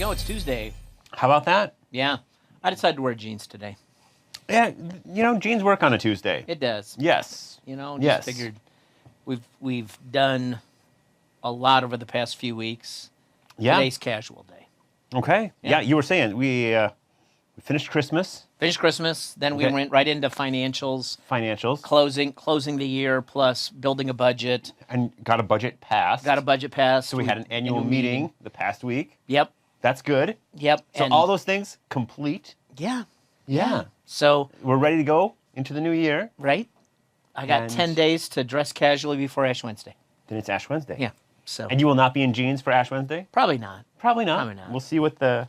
go. It's Tuesday. How about that? Yeah. I decided to wear jeans today. Yeah, jeans work on a Tuesday. It does. Yes. Just Yes. figured we've done a lot over the past few weeks. Yeah. Today's casual day. Okay. Yeah. Yeah, you were saying we finished Christmas Finished Christmas, then we Okay. went right into financials, financials closing the year, plus building a budget. and got a budget passed. Got a budget passed. So we had an annual meeting the past week. Yep. That's good. Yep. So and all those things complete. yeah. Yeah. So, We're ready to go into the new year. right? I got And- 10 days to dress casually before Ash Wednesday. Then it's Ash Wednesday. Yeah. So, And you will not be in jeans for Ash Wednesday? probably not. Probably not. Probably not. We'll see what the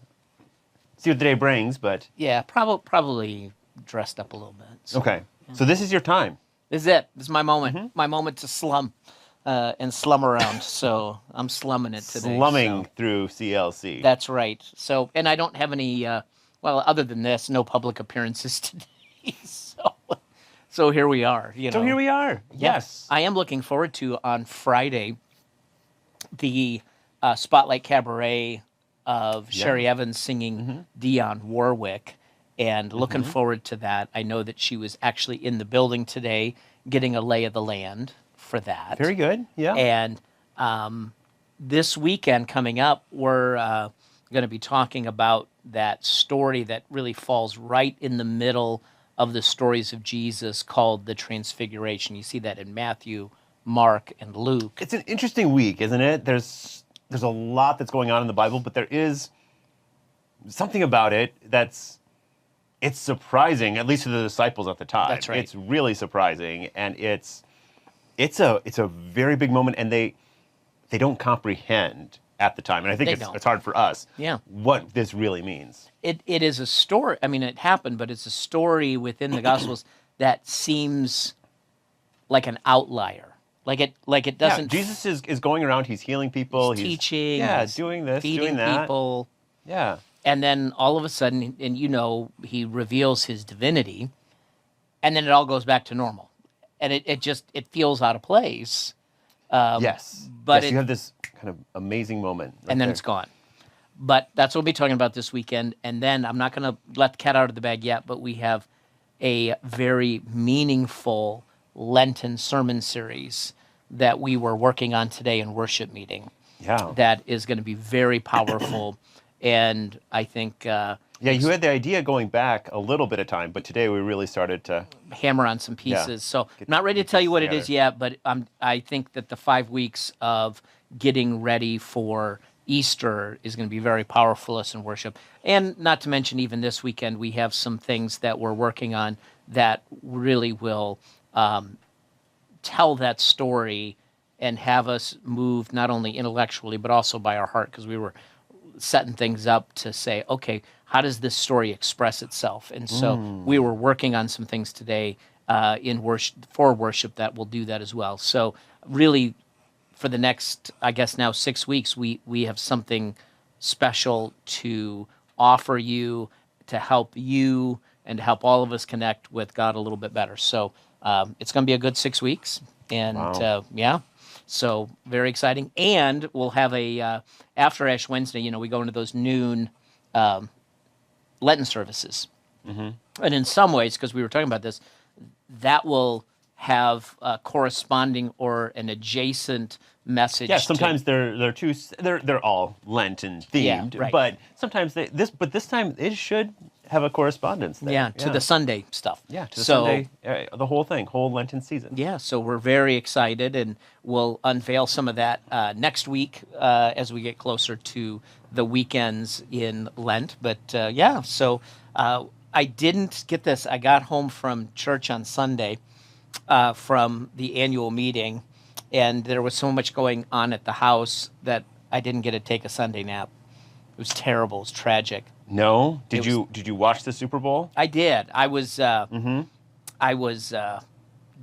day brings, but Yeah, probably dressed up a little bit. So. okay. So this is your time. This is it. This is my moment. Mm-hmm. My moment to slum and slum around. So I'm slumming it today. Slumming so. through CLC. That's right. So, and I don't have any, other than this, no public appearances today. So here we are. So here we are. Yeah. Yes. I am looking forward to, on Friday, the Spotlight Cabaret of Sherry Evans singing Dionne Warwick, and looking forward to that. I know that she was actually in the building today getting a lay of the land for that. Very good. Yeah. And this weekend coming up, we're going to be talking about that story that really falls right in the middle of the stories of Jesus called the Transfiguration. You see that in Matthew, Mark, and Luke. It's an interesting week, isn't it? There's a lot that's going on in the Bible, but there is something about it it's surprising, at least to the disciples at the time. That's right. It's really surprising, and it's a very big moment, and they don't comprehend at the time, and I think it's hard for us. Yeah. What this really means. It is a story. I mean, it happened, but it's a story within the Gospels that seems like an outlier. Like it doesn't. Yeah, Jesus is going around. He's healing people. He's teaching. Yeah, he's doing this, feeding doing that. people. Yeah. And then all of a sudden, and he reveals his divinity, and then it all goes back to normal, and it feels out of place. Yes. but yes, you have this kind of amazing moment. Right and then there. it's gone. But that's what we'll be talking about this weekend. And then I'm not going to let the cat out of the bag yet, but we have a very meaningful Lenten sermon series that we were working on today in worship meeting. Yeah. That is going to be very powerful. And I think Yeah, you had the idea going back a little bit of time, but today we really started to. hammer on some pieces. So I'm not ready to tell you what it is yet, but I think that the 5 weeks of getting ready for Easter is going to be very powerful us in worship. And not to mention, even this weekend, we have some things that we're working on that really will tell that story and have us move not only intellectually, but also by our heart, because we were setting things up to say, okay, how does this story express itself? And so we were working on some things today in worship that will do that as well. So really, for the next, I guess now 6 weeks, we have something special to offer you, to help you, and to help all of us connect with God a little bit better. So it's going to be a good 6 weeks, and Wow. so very exciting. And we'll have a after Ash Wednesday. We go into those noon Lenten services, and in some ways, because we were talking about this, that will have a corresponding or an adjacent message. Yeah, sometimes they're all Lenten themed, Yeah, right. but sometimes this time it should have a correspondence there. to the Sunday stuff. Yeah, to the So- Sunday, the whole thing, whole Lenten season. Yeah, so we're very excited, and we'll unveil some of that next week as we get closer to the weekends in Lent. But so I didn't get this. I got home from church on Sunday from the annual meeting, and there was so much going on at the house that I didn't get to take a Sunday nap. It was terrible. It was tragic. No, did you watch the Super Bowl? I did. I was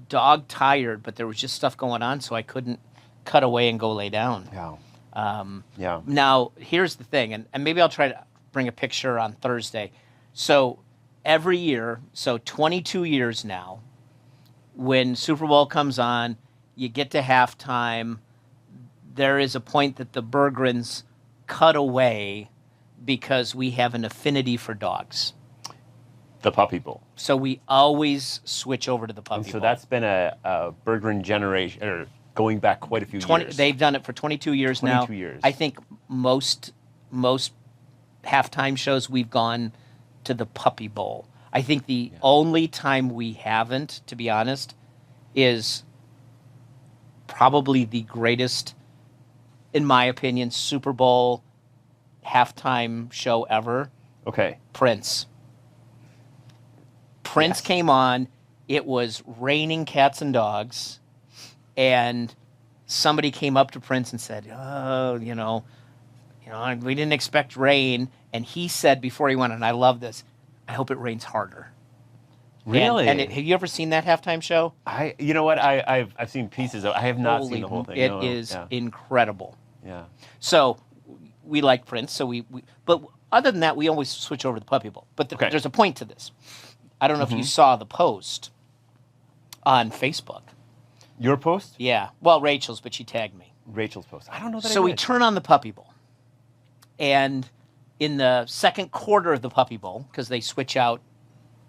dog tired, but there was just stuff going on, so I couldn't cut away and go lay down. Yeah. Yeah. Now, here's the thing, and maybe I'll try to bring a picture on Thursday. So every year, so 22 years now, when Super Bowl comes on, you get to halftime, there is a point that the Bergrens cut away because we have an affinity for dogs. The Puppy Bowl. So we always switch over to the Puppy And so Bowl. that's been a Berggren generation, or going back quite a few years. They've done it for 22 years now. 22 years. I think most halftime shows we've gone to the Puppy Bowl. I think the only time we haven't, to be honest, is probably the greatest, in my opinion, Super Bowl halftime show ever. Okay. Prince. Prince came on. It was raining cats and dogs, and somebody came up to Prince and said, "Oh, we didn't expect rain." And he said before he went, and I love this, "I hope it rains harder." Really? And have you ever seen that halftime show? You know what? I've seen pieces of. I have not seen the whole thing. It is incredible. Yeah. So we like Prince. So but other than that, we always switch over to the Puppy Bowl. But there's a point to this. I don't know if you saw the post on Facebook. Your post? Yeah. Well, Rachel's, but she tagged me. Rachel's post. I don't know that. So we turn on the Puppy Bowl, and in the second quarter of the Puppy Bowl, because they switch out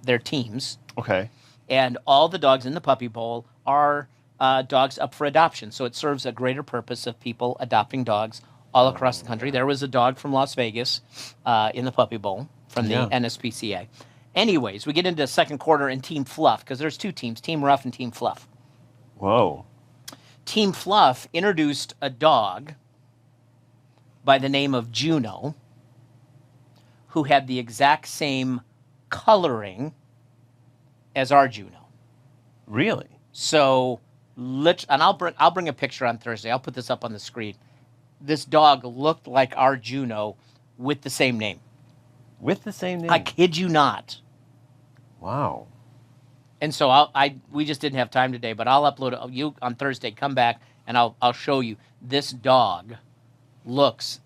their teams. Okay. And all the dogs in the Puppy Bowl are dogs up for adoption. So it serves a greater purpose of people adopting dogs all across the country. There was a dog from Las Vegas in the Puppy Bowl from the NSPCA. Anyways, we get into the second quarter and Team Fluff, because there's two teams, Team Rough and Team Fluff. Whoa. Team Fluff introduced a dog by the name of Juno, who had the exact same coloring as our Juno. Really? So, and I'll bring a picture on Thursday. I'll put this up on the screen. This dog looked like our Juno with the same name. With the same name? I kid you not. Wow. And so we just didn't have time today, but I'll upload it. You on Thursday. Come back and I'll show you. This dog looks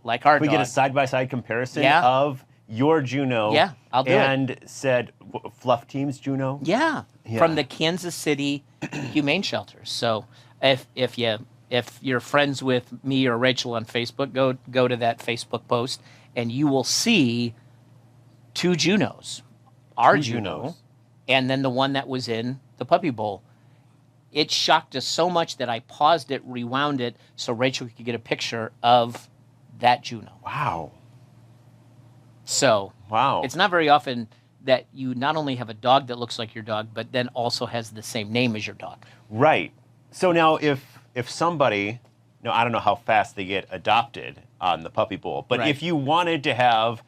like our dog. We get a side-by-side comparison Yeah. of your Juno. Yeah, I'll do it. And said Fluff Team's Juno. Yeah, Yeah. from the Kansas City Humane Shelters. So if you're friends with me or Rachel on Facebook, go to that Facebook post and you will see two Junos. Our Juno, and then the one that was in the Puppy Bowl. It shocked us so much that I paused it, rewound it, so Rachel could get a picture of that Juno. Wow. So Wow. it's not very often that you not only have a dog that looks like your dog, but then also has the same name as your dog. Right. So now if somebody, I don't know how fast they get adopted on the Puppy Bowl, but Right. if you wanted to have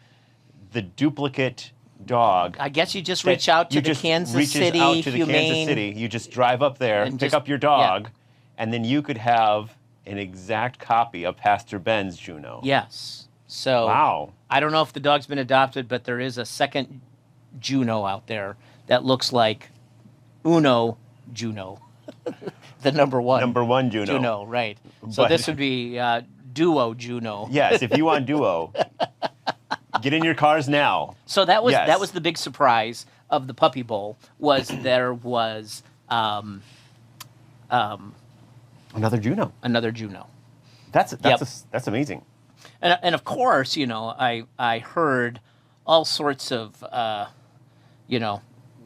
the duplicate dog, I guess you just reach out to the Kansas City Humane. You just drive up there, and pick up your dog, and then you could have an exact copy of Pastor Ben's Juno. Yes. So Wow. I don't know if the dog's been adopted, but there is a second Juno out there that looks like Uno Juno, the number one. Number one Juno. Juno, right. So But- this would be Duo Juno. Yes, if you want Duo, get in your cars now. So that was Yes. the big surprise of the Puppy Bowl was there was Another Juno. another Juno. That's amazing. And of course, I heard all sorts of,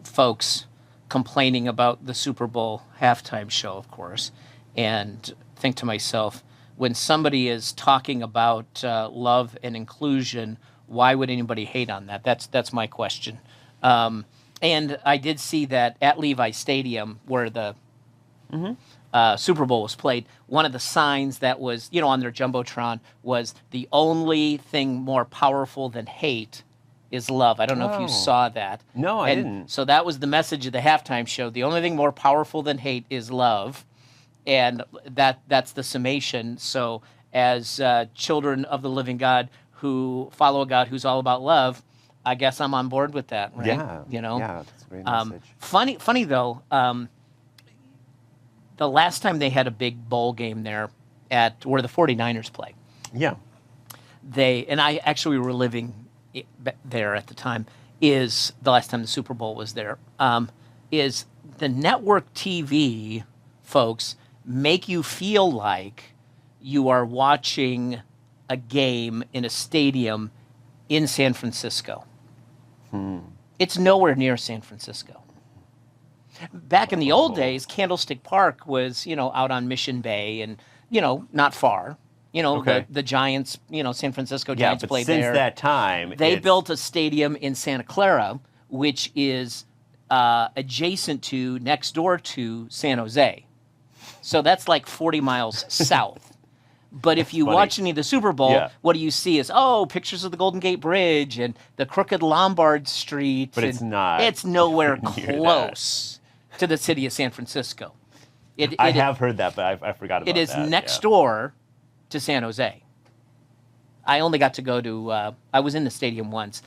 folks complaining about the Super Bowl halftime show, of course, and think to myself, when somebody is talking about love and inclusion, why would anybody hate on that? That's my question. And I did see that at Levi Stadium, where the Super Bowl was played, one of the signs that was, on their Jumbotron was the only thing more powerful than hate is love. I don't know if you saw that. No, I didn't. So that was the message of the halftime show. The only thing more powerful than hate is love. And that's the summation. So as children of the living God who follow a God who's all about love, I guess I'm on board with that, right? Yeah. Yeah, that's a great message. Funny though, the last time they had a big bowl game there at where the 49ers play, Yeah. and I actually were living there at the time, is the last time the Super Bowl was there, is the network TV folks make you feel like you are watching a game in a stadium in San Francisco. It's nowhere near San Francisco. Back in the old days, Candlestick Park was, out on Mission Bay and, not far. Okay. The Giants, San Francisco Yeah, Giants but played since there. that time, They it's- built a stadium in Santa Clara, which is adjacent to, next door to San Jose. So that's like 40 miles south. But if you funny. watch any of the Super Bowl, Yeah. what do you see is, pictures of the Golden Gate Bridge and the crooked Lombard Street. But it's not It's nowhere near close to the city of San Francisco. I have heard that, but I forgot about it is that. next yeah. door to San Jose. I only got to go to, I was in the stadium once,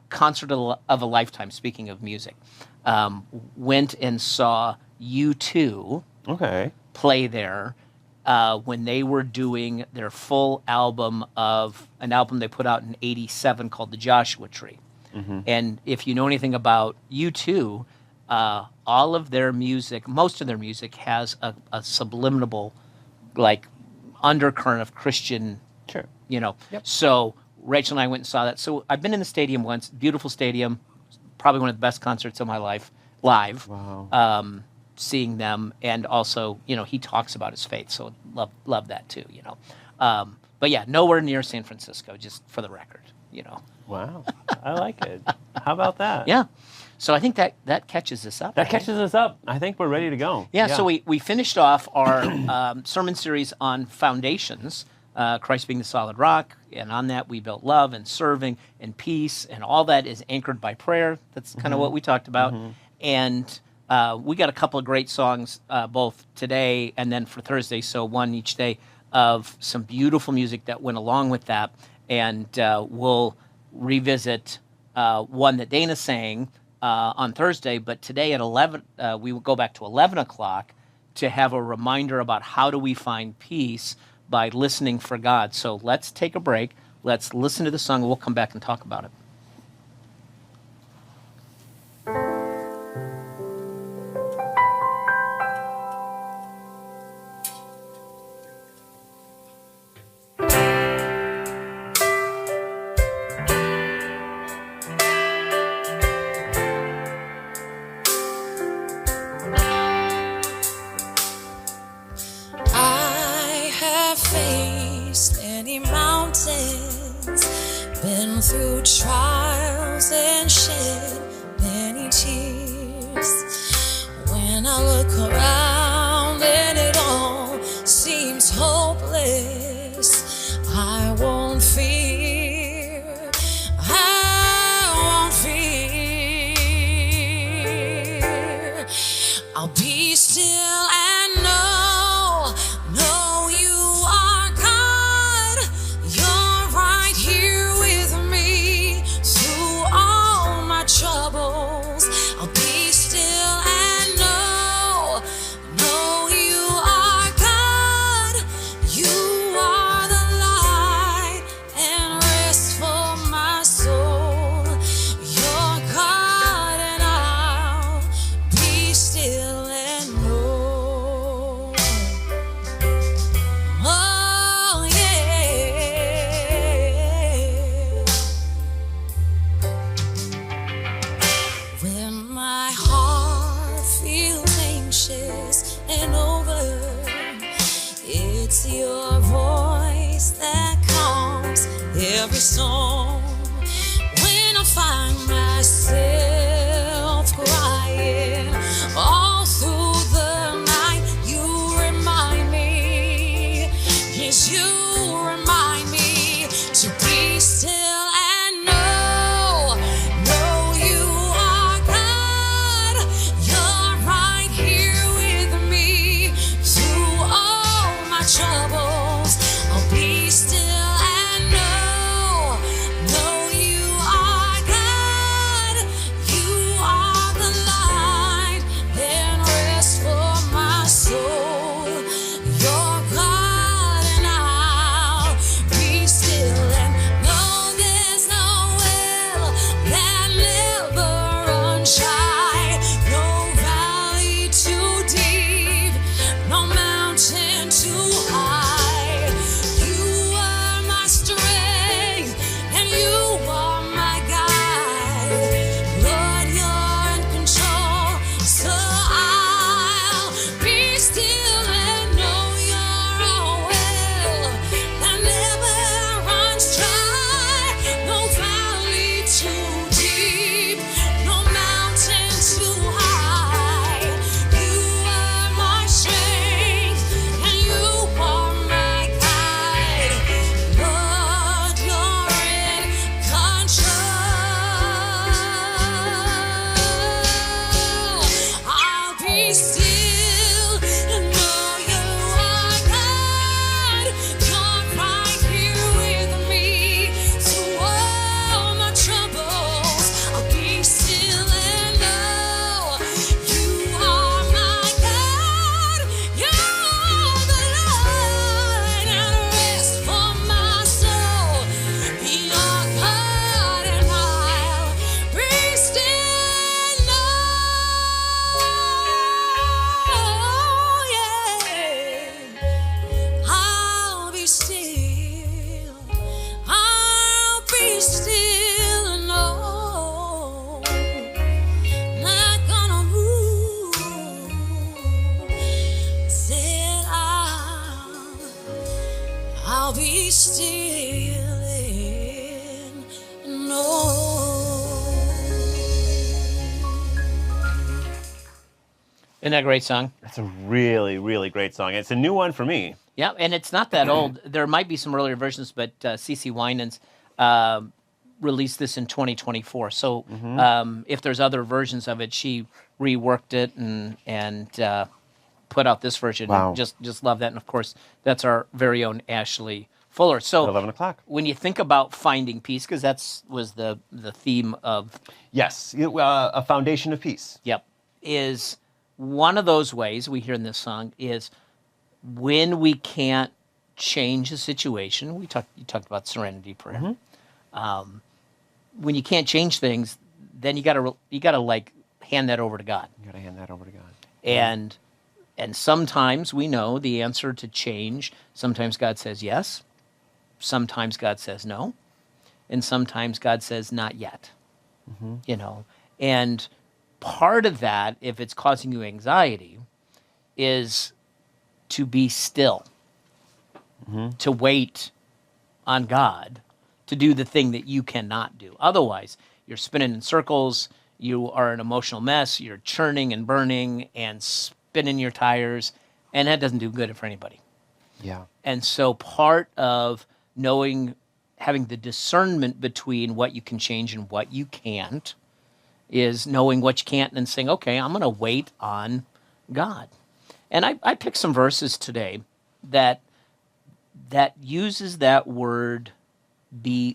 concert of a lifetime, speaking of music. Went and saw U2 Okay. play there when they were doing their full album of an album they put out in '87 called The Joshua Tree. And if you know anything about U2, all of their music, most of their music has a subliminal, like, undercurrent of Christian, Sure. Yep. So Rachel and I went and saw that. So I've been in the stadium once, beautiful stadium, probably one of the best concerts of my life, live. Wow. Seeing them, and also, he talks about his faith, so love that too, But yeah, nowhere near San Francisco, just for the record, Wow. I like it. How about that? Yeah. So I think that catches us up. That catches us up. I think we're ready to go. Yeah. So we finished off our sermon series on foundations, Christ being the solid rock, and on that we built love and serving and peace, and all that is anchored by prayer. That's kind of what we talked about, and. We got a couple of great songs, both today and then for Thursday, so one each day, of some beautiful music that went along with that. And we'll revisit one that Dana sang on Thursday, but today at 11, we will go back to 11 o'clock to have a reminder about how do we find peace by listening for God. So let's take a break. Let's listen to the song, and we'll come back and talk about it. Through trials and shed many tears. When I look around and it all seems hopeless, I won't fear. I won't fear. I'll be still and know you are God. You're right here with me through all my troubles. I'll be still and know you are God. You are the light and rest for my soul. You're God, and I'll be still and know. still and know. Isn't that a great song? That's a really, really great song. It's a new one for me. Yeah, and it's not that old. There might be some earlier versions, but CeCe Winans released this in 2024. So if there's other versions of it, she reworked it and put out this version. Wow. Just love that. And of course, that's our very own Ashley Fuller. So At 11 o'clock. when you think about finding peace, because was the theme of Yes, a foundation of peace. Yep. Is one of those ways we hear in this song is when we can't change a situation. You talked about serenity prayer. When you can't change things, then you gotta like hand that over to God. You got to hand that over to God. And sometimes we know the answer to change. Sometimes God says yes. Sometimes God says no. And sometimes God says not yet. You know, and part of that, if it's causing you anxiety, is to be still, to wait on God to do the thing that you cannot do. Otherwise, you're spinning in circles, you are an emotional mess, you're churning and burning and spinning your tires, and that doesn't do good for anybody. Yeah. And so part of having the discernment between what you can change and what you can't is knowing what you can't and then saying, okay, I'm going to wait on God. And I picked some verses today that uses that word,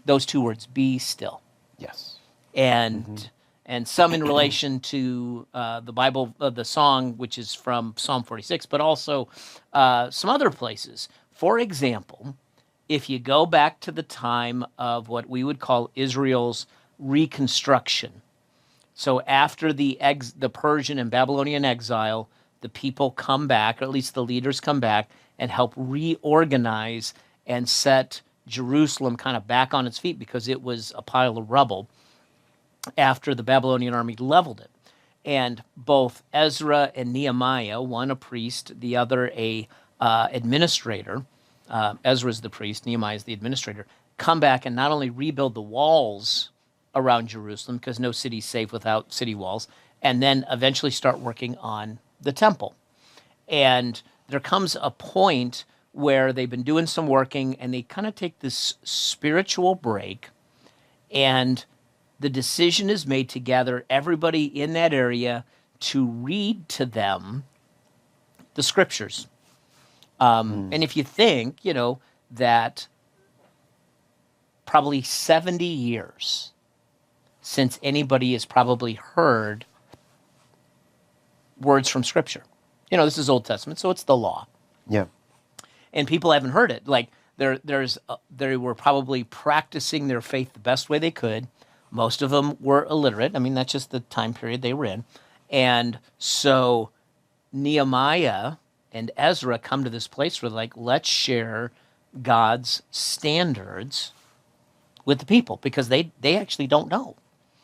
those two words, be still. Yes. And some in relation to the Bible, the song, which is from Psalm 46, but also some other places. For example, if you go back to the time of what we would call Israel's reconstruction, so after the Persian and Babylonian exile, the people come back, or at least the leaders come back, and help reorganize and set Jerusalem kind of back on its feet because it was a pile of rubble after the Babylonian army leveled it. And both Ezra and Nehemiah, one a priest, the other a administrator, Ezra's the priest, Nehemiah's the administrator, come back and not only rebuild the walls around Jerusalem, because no city's safe without city walls, and then eventually start working on the temple. And there comes a point where they've been doing some working and they kind of take this spiritual break, and the decision is made to gather everybody in that area to read to them the scriptures. And if you think, that probably 70 years since anybody has probably heard words from Scripture. This is Old Testament, so it's the law. Yeah. And people haven't heard it. Like, they were probably practicing their faith the best way they could. Most of them were illiterate. I mean, that's just the time period they were in. And so Nehemiah and Ezra come to this place where, like, let's share God's standards with the people, because they actually don't know.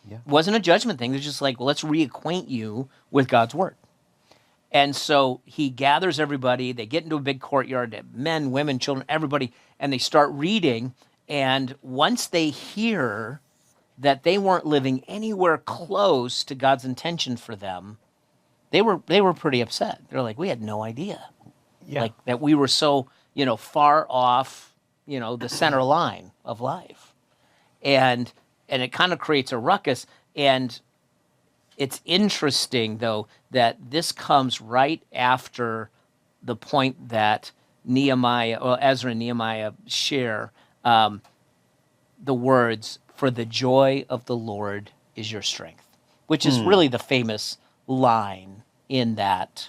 Yeah. It wasn't a judgment thing. They're just like, well, let's reacquaint you with God's word. And so he gathers everybody. They get into a big courtyard, men, women, children, everybody, and they start reading. And once they hear that they weren't living anywhere close to God's intention for them, they were pretty upset. They're like, we had no idea. Yeah. Like that we were so, far off, the center line of life. And it kind of creates a ruckus. And it's interesting, though, that this comes right after the point that Ezra and Nehemiah share the words, "For the joy of the Lord is your strength," which is really the famous line in that.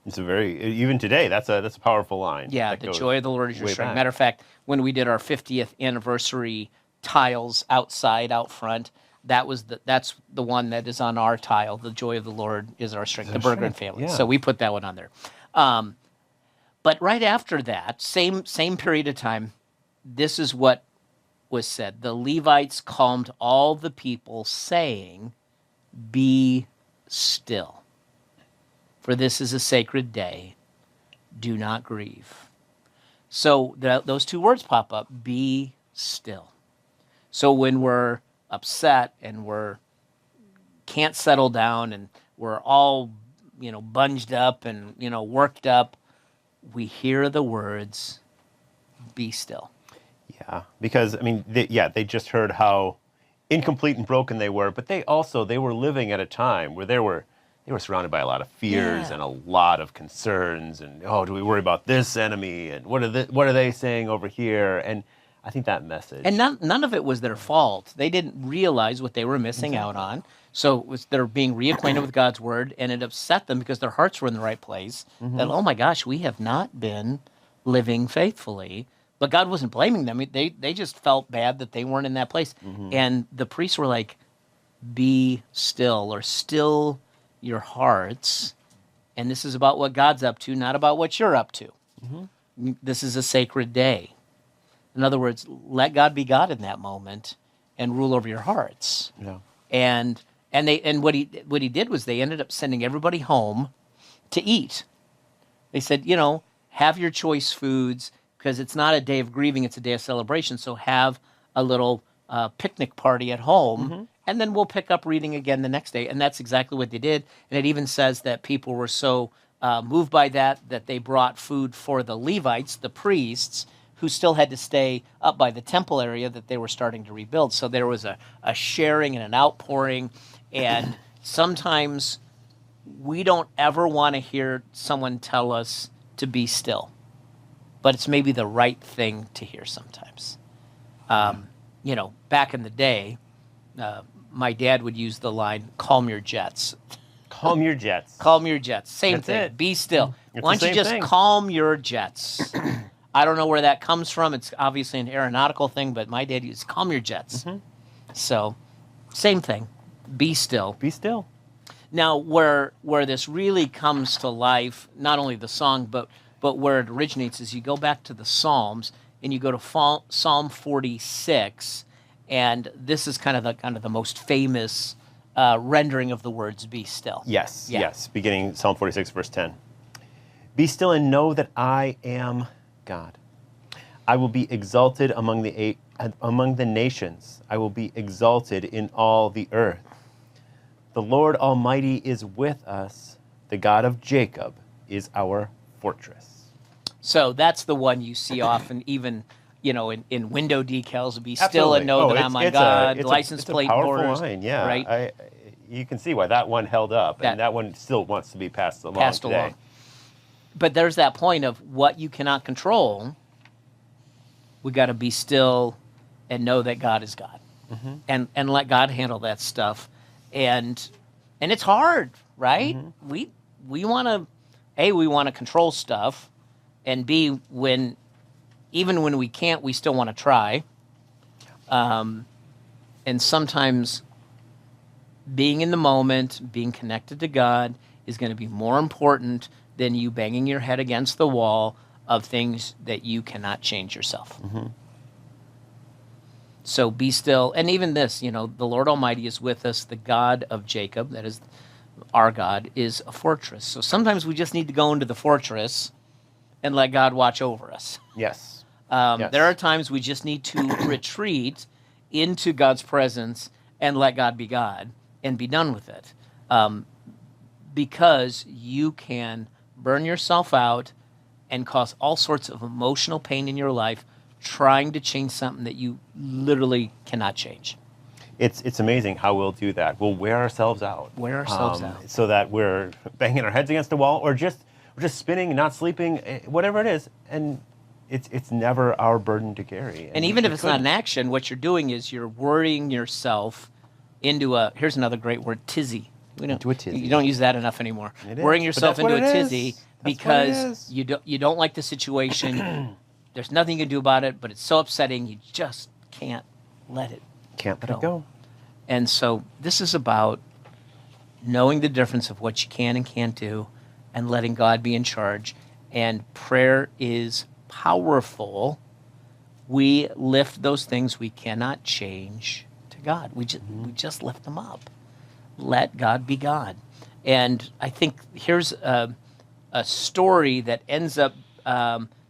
It's even today, that's a powerful line. Yeah, the joy of the Lord is your strength. Matter of fact, when we did our 50th anniversary tiles outside, out front, that's the one that is on our tile. The joy of the Lord is our strength, the Berggren family. Yeah. So we put that one on there. But right after that, same period of time, this is what was said. The Levites calmed all the people, saying, "Be still, for this is a sacred day. Do not grieve. So those two words pop up, be still. So when we're upset and can't settle down and we're all, bunged up and, worked up, we hear the words, be still. Yeah, because they just heard how incomplete and broken they were, but they were living at a time where they were surrounded by a lot of fears and a lot of concerns, and do we worry about this enemy, and what are they saying over here? And I think that message, and none of it was their fault. They didn't realize what they were missing out on. So they're being reacquainted with God's word, and it upset them because their hearts were in the right place. That, oh my gosh, we have not been living faithfully. But God wasn't blaming them. They just felt bad that they weren't in that place. And the priests were like, be still, or still your hearts. And this is about what God's up to, not about what you're up to. This is a sacred day. In other words, let God be God in that moment and rule over your hearts. Yeah. And what he did was they ended up sending everybody home to eat. They said, have your choice foods, because it's not a day of grieving, it's a day of celebration. So have a little picnic party at home, and then we'll pick up reading again the next day. And that's exactly what they did. And it even says that people were so moved by that they brought food for the Levites, the priests, who still had to stay up by the temple area that they were starting to rebuild. So there was a sharing and an outpouring. And sometimes we don't ever want to hear someone tell us to be still. But it's maybe the right thing to hear sometimes. Back in the day, my dad would use the line, calm your jets. Calm your jets. Calm your jets. Same That's thing. it. Be still. It's Why don't the you same just thing. calm your jets? I don't know where that comes from. It's obviously an aeronautical thing, but my dad used calm your jets. So, same thing. Be still. Be still. Now, where this really comes to life, not only the song, but where it originates is you go back to the Psalms and you go to Psalm 46, and this is kind of the most famous rendering of the words "be still." Yes. Beginning Psalm 46, verse 10. Be still and know that I am God. I will be exalted among the nations. I will be exalted in all the earth. The Lord Almighty is with us. The God of Jacob is our fortress. So that's the one you see often, even in window decals. Be still Absolutely. and know that I'm on God. License it's a plate powerful borders, line, yeah. right? You can see why that one held up, and that one still wants to be passed along today. But there's that point of what you cannot control. We got to be still and know that God is God, and let God handle that stuff. And it's hard, right? We want to control stuff. And B, even when we can't, we still want to try. And sometimes being in the moment, being connected to God is going to be more important than you banging your head against the wall of things that you cannot change yourself. So be still. And even this, the Lord Almighty is with us. The God of Jacob, that is our God, is a fortress. So sometimes we just need to go into the fortress and let God watch over us. Yes. There are times we just need to retreat into God's presence and let God be God and be done with it. Because you can burn yourself out and cause all sorts of emotional pain in your life trying to change something that you literally cannot change. It's amazing how we'll do that. We'll wear ourselves out. Out. So that we're banging our heads against the wall, or just spinning, not sleeping, whatever it is, and it's never our burden to carry. And even if it's not an action, what you're doing is you're worrying yourself into here's another great word, tizzy. Into a tizzy. You don't use that enough anymore. Worrying yourself into a tizzy because you don't like the situation. There's nothing you can do about it, but it's so upsetting you just can't let it go. And so this is about knowing the difference of what you can and can't do and letting God be in charge. And prayer is powerful. We lift those things we cannot change to God. We just lift them up. Let God be God. And I think here's a story that ends up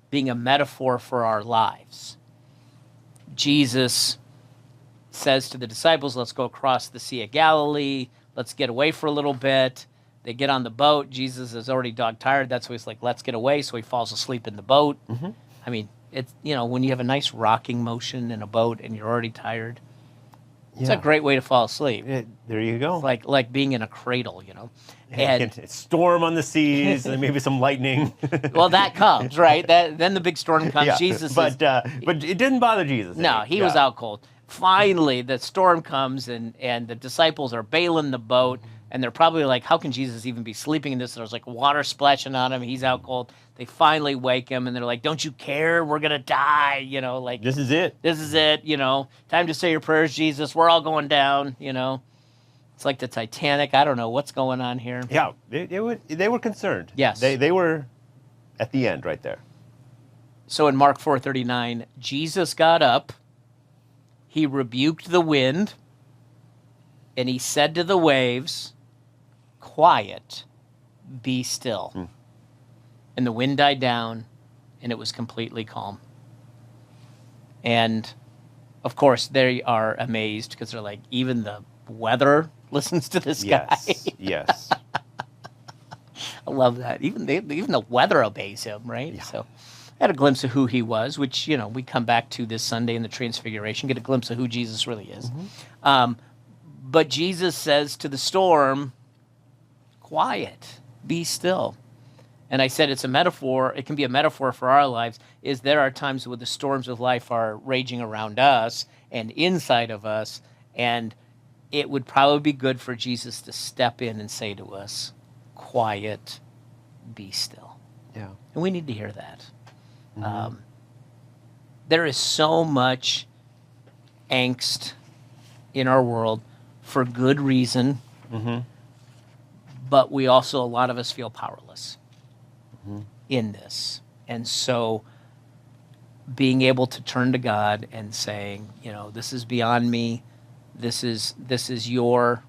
being a metaphor for our lives. Jesus says to the disciples, let's go across the Sea of Galilee. Let's get away for a little bit. They get on the boat. Jesus is already dog tired. That's why he's like, let's get away. So he falls asleep in the boat. Mm-hmm. I mean, it's, when you have a nice rocking motion in a boat and you're already tired, it's a great way to fall asleep. There you go. Like being in a cradle, And It's storm on the seas, and maybe some lightning. well, that comes, right? Then the big storm comes. Yeah, Jesus but it didn't bother Jesus. No, he was out cold. Finally, the storm comes, and the disciples are bailing the boat, and they're probably like, how can Jesus even be sleeping in this? There's like water splashing on him. He's out cold. They finally wake him, and they're like, don't you care? We're going to die, like. This is it. This is it, Time to say your prayers, Jesus. We're all going down, It's like the Titanic. I don't know what's going on here. Yeah, they were concerned. Yes. They were at the end right there. So in Mark 4:39, Jesus got up, he rebuked the wind, and he said to the waves, quiet, be still. And the wind died down, and it was completely calm. And, of course, they are amazed because they're like, even the weather listens to this guy. Yes. I love that. Even the weather obeys him, right? Yeah. So I had a glimpse of who he was, which, we come back to this Sunday in the Transfiguration, get a glimpse of who Jesus really is. But Jesus says to the storm, quiet, be still. And I said it's a metaphor. It can be a metaphor for our lives, is there are times when the storms of life are raging around us and inside of us, and it would probably be good for Jesus to step in and say to us, quiet, be still. Yeah. And we need to hear that. There is so much angst in our world for good reason, but we also, a lot of us feel powerless in this. And so being able to turn to God and saying, this is beyond me. This is your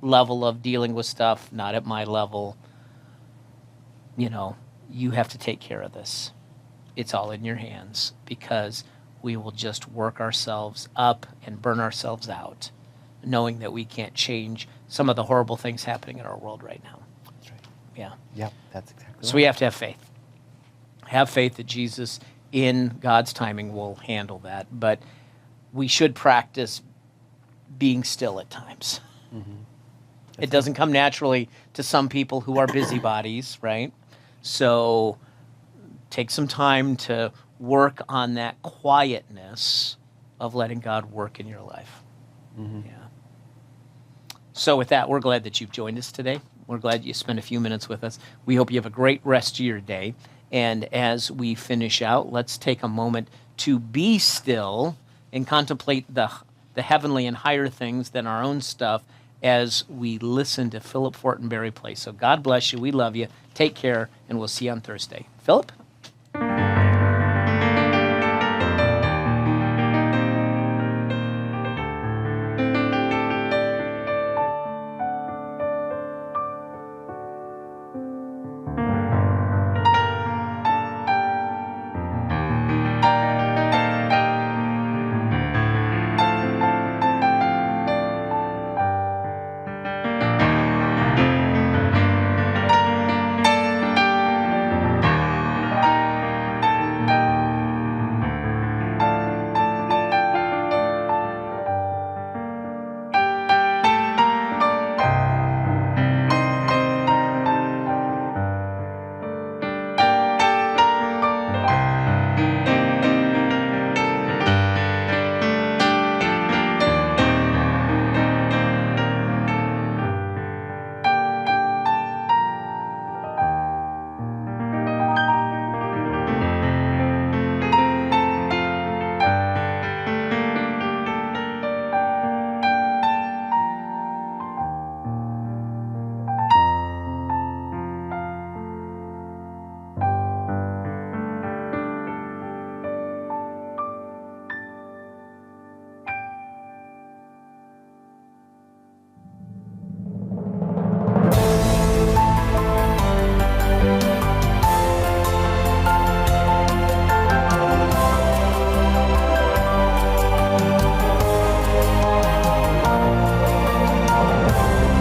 level of dealing with stuff, not at my level. You have to take care of this. It's all in your hands, because we will just work ourselves up and burn ourselves out, knowing that we can't change some of the horrible things happening in our world right now. That's right. Yeah. Yep, that's exactly right. So we have to have faith. Have faith that Jesus, in God's timing, will handle that. But we should practice being still at times. It doesn't come naturally to some people who are busybodies, right? So take some time to work on that quietness of letting God work in your life. Yeah. So with that, we're glad that you've joined us today. We're glad you spent a few minutes with us. We hope you have a great rest of your day. And as we finish out, let's take a moment to be still and contemplate the heavenly and higher things than our own stuff as we listen to Philip Fortenberry play. So God bless you. We love you. Take care, and we'll see you on Thursday. Philip?